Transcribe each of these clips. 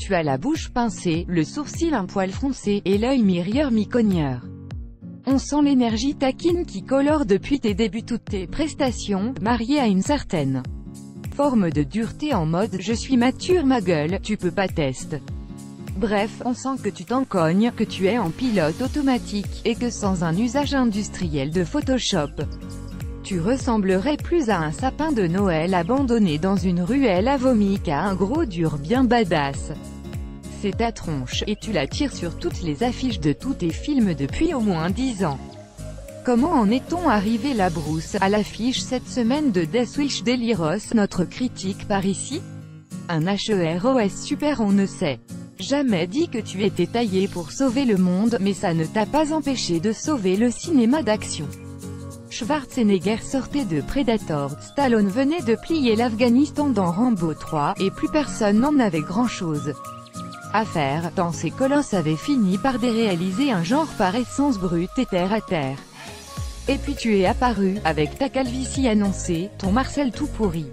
tu as la bouche pincée, le sourcil un poil froncé, et l'œil mi-rieur mi-cogneur. On sent l'énergie taquine qui colore depuis tes débuts toutes tes prestations, mariée à une certaine forme de dureté en mode « je suis mature ma gueule, tu peux pas tester ». Bref, on sent que tu t'en cognes, que tu es en pilote automatique, et que sans un usage industriel de Photoshop, tu ressemblerais plus à un sapin de Noël abandonné dans une ruelle à vomi qu'à un gros dur bien badass. C'est ta tronche, et tu la tires sur toutes les affiches de tous tes films depuis au moins 10 ans. Comment en est-on arrivé la brousse à l'affiche cette semaine de Death Wish d'Eliros, notre critique par ici? Un HEROS super on ne sait jamais dit que tu étais taillé pour sauver le monde, mais ça ne t'a pas empêché de sauver le cinéma d'action. Schwarzenegger sortait de Predator, Stallone venait de plier l'Afghanistan dans Rambo 3, et plus personne n'en avait grand-chose à faire, tant ces colosses avaient fini par déréaliser un genre par essence brute et terre à terre. Et puis tu es apparu, avec ta calvitie annoncée, ton Marcel tout pourri,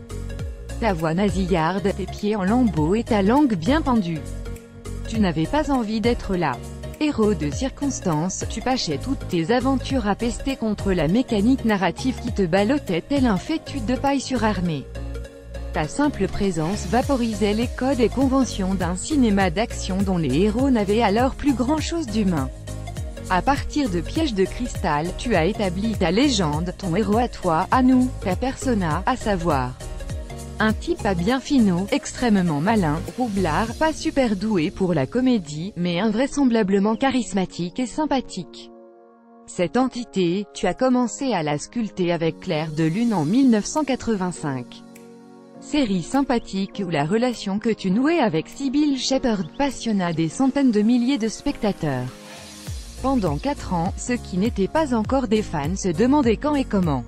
ta voix nasillarde, tes pieds en lambeaux et ta langue bien pendue. Tu n'avais pas envie d'être là. Héros de circonstance, tu pâchais toutes tes aventures à pester contre la mécanique narrative qui te ballottait tel un fétu de paille surarmé. Ta simple présence vaporisait les codes et conventions d'un cinéma d'action dont les héros n'avaient alors plus grand-chose d'humain. À partir de Piège de cristal, tu as établi ta légende, ton héros à toi, à nous, ta persona, à savoir un type à bien finot, extrêmement malin, roublard, pas super doué pour la comédie, mais invraisemblablement charismatique et sympathique. Cette entité, tu as commencé à la sculpter avec Clair de Lune en 1985. Série sympathique où la relation que tu nouais avec Cybill Shepherd passionna des centaines de milliers de spectateurs. Pendant 4 ans, ceux qui n'étaient pas encore des fans se demandaient quand et comment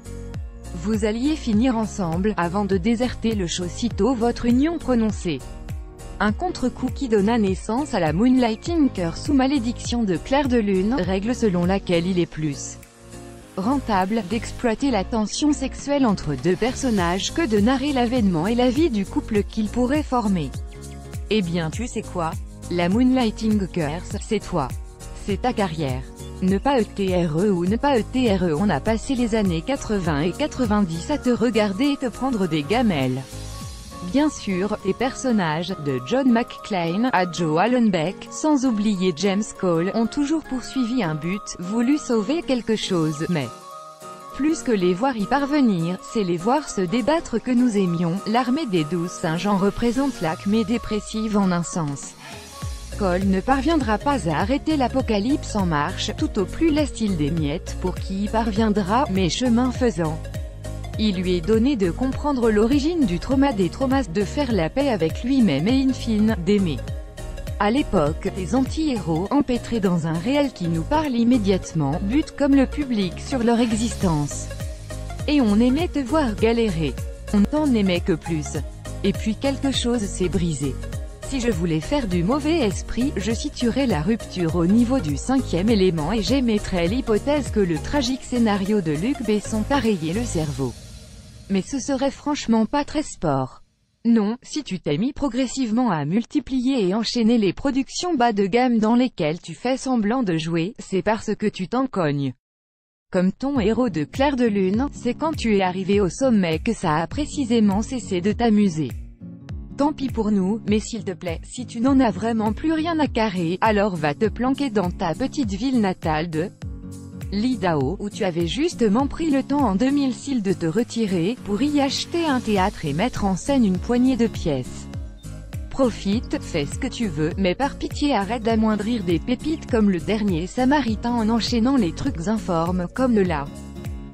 vous alliez finir ensemble, avant de déserter le show sitôt votre union prononcée. Un contre-coup qui donna naissance à la Moonlighting Cœur sous malédiction de Clair de Lune, règle selon laquelle il est plus rentable d'exploiter la tension sexuelle entre deux personnages que de narrer l'avènement et la vie du couple qu'ils pourraient former. Eh bien tu sais quoi? La Moonlighting Curse, c'est toi. C'est ta carrière. Ne pas ETRE ou ne pas ETRE, on a passé les années 80 et 90 à te regarder et te prendre des gamelles. Bien sûr, tes personnages, de John McClane à Joe Allenbeck, sans oublier James Cole, ont toujours poursuivi un but, voulu sauver quelque chose, mais plus que les voir y parvenir, c'est les voir se débattre que nous aimions. L'armée des 12 singes en représente l'acmé dépressive en un sens. Cole ne parviendra pas à arrêter l'apocalypse en marche, tout au plus laisse-t-il des miettes pour qui y parviendra, mais chemin faisant, il lui est donné de comprendre l'origine du trauma des traumas, de faire la paix avec lui-même et in fine, d'aimer. À l'époque, les anti-héros, empêtrés dans un réel qui nous parle immédiatement, butent comme le public sur leur existence. Et on aimait te voir galérer. On t'en aimait que plus. Et puis quelque chose s'est brisé. Si je voulais faire du mauvais esprit, je situerais la rupture au niveau du 5e élément et j'émettrais l'hypothèse que le tragique scénario de Luc Besson t'a rayé le cerveau. Mais ce serait franchement pas très sport. Non, si tu t'es mis progressivement à multiplier et enchaîner les productions bas de gamme dans lesquelles tu fais semblant de jouer, c'est parce que tu t'en cognes. Comme ton héros de Clair de Lune, c'est quand tu es arrivé au sommet que ça a précisément cessé de t'amuser. Tant pis pour nous, mais s'il te plaît, si tu n'en as vraiment plus rien à carrer, alors va te planquer dans ta petite ville natale de l'Idaho, où tu avais justement pris le temps en 2006 de te retirer, pour y acheter un théâtre et mettre en scène une poignée de pièces. Profite, fais ce que tu veux, mais par pitié arrête d'amoindrir des pépites comme le dernier Samaritain en enchaînant les trucs informes comme le la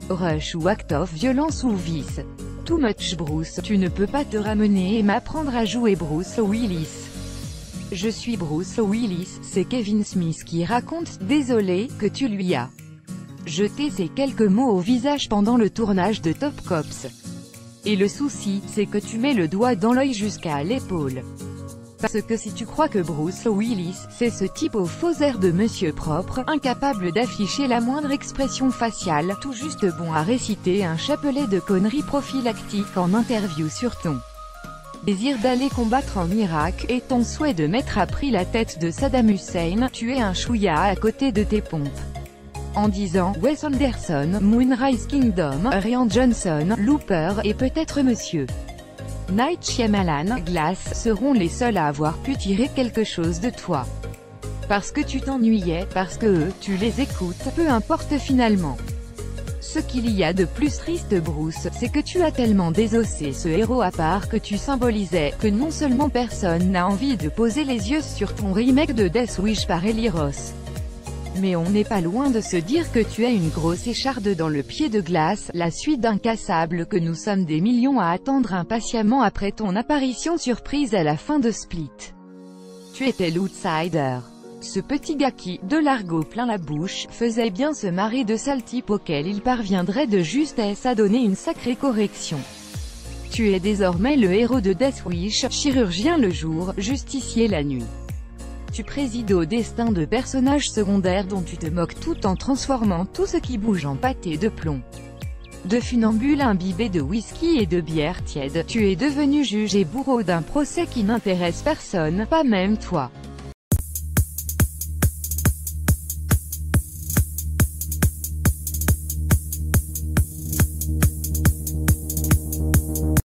rush ou act of violence ou vice. Too much Bruce, tu ne peux pas te ramener et m'apprendre à jouer Bruce Willis. Je suis Bruce Willis, c'est Kevin Smith qui raconte, désolé, que tu lui as jeté ces quelques mots au visage pendant le tournage de Top Cops. Et le souci, c'est que tu mets le doigt dans l'œil jusqu'à l'épaule. Parce que si tu crois que Bruce Willis, c'est ce type au faux air de monsieur propre, incapable d'afficher la moindre expression faciale, tout juste bon à réciter un chapelet de conneries prophylactiques en interview sur ton désir d'aller combattre en Irak, et ton souhait de mettre à prix la tête de Saddam Hussein, tu es un chouïa à côté de tes pompes. En disant Wes Anderson, Moonrise Kingdom, Rian Johnson, Looper, et peut-être Monsieur Night Shyamalan, Glass, seront les seuls à avoir pu tirer quelque chose de toi. Parce que tu t'ennuyais, parce que eux, tu les écoutes, peu importe finalement. Ce qu'il y a de plus triste Bruce, c'est que tu as tellement désossé ce héros à part que tu symbolisais, que non seulement personne n'a envie de poser les yeux sur ton remake de Death Wish par Eli Roth. Mais on n'est pas loin de se dire que tu as une grosse écharde dans le pied de Glass, la suite d'incassable que nous sommes des millions à attendre impatiemment après ton apparition surprise à la fin de Split. Tu étais l'outsider. Ce petit gars qui, de l'argot plein la bouche, faisait bien se marrer de sale type auquel il parviendrait de justesse à donner une sacrée correction. Tu es désormais le héros de Death Wish, chirurgien le jour, justicier la nuit. Tu présides au destin de personnages secondaires dont tu te moques tout en transformant tout ce qui bouge en pâté de plomb. De funambule imbibé de whisky et de bière tiède, tu es devenu juge et bourreau d'un procès qui n'intéresse personne, pas même toi.